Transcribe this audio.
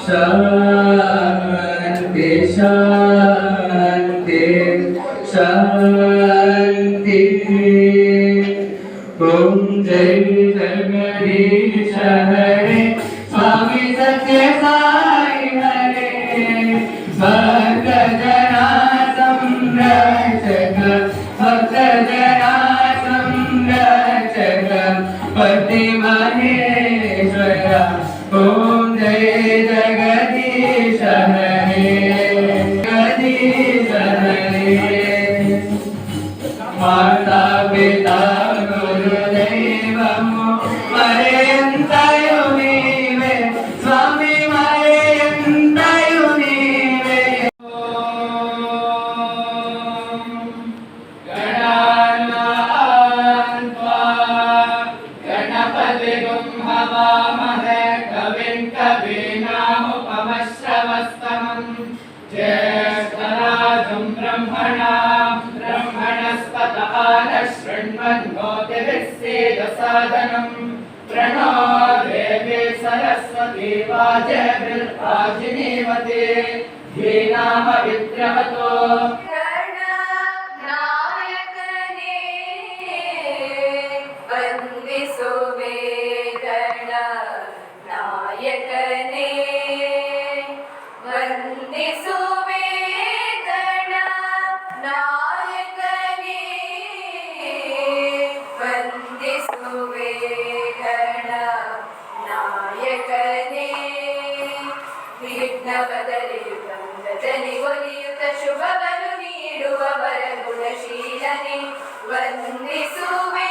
शांति शांति शांति। ओम जय जगदीश हरे स्वामी सत्य साई हरे भक्त जना संरक्षक भक्त जना संरक्षक पति महेश्वर। ओम जय जगदीश हरे जगदीश हरे। माता पिता गुरुदैवमु मरेयन्तयु नीवे स्वामी मरेयन्तयु नीवे। गणानान्त्वा गणपतिगुं हवामहे कविं कवीनामुपमश्रवस्तमम् ज्येष्ठराजं ब्रह्मणस्पत आनशृण्वन्नोतिभिः सीदसादनम् प्रणो देवी सरस्वती वाजभिर्वाजिनीवती धीनामविद्रवतो। ವಂದಿಸುವೆ ಗಣನಾಯಕನೇ ವಂದಿಸುವೆ ಗಣನಾಯಕನೇ ವಂದಿಸುವೆ ಗಣನಾಯಕನೇ ವಿಘ್ನ ಬದಲಿಯು ಬಂದನಿಗೊಲಿಯುತ ಶುಭವನ್ನು ನೀಡುವವರ ಗುಣಶೀಲನೆ ವಂದಿಸುವೆ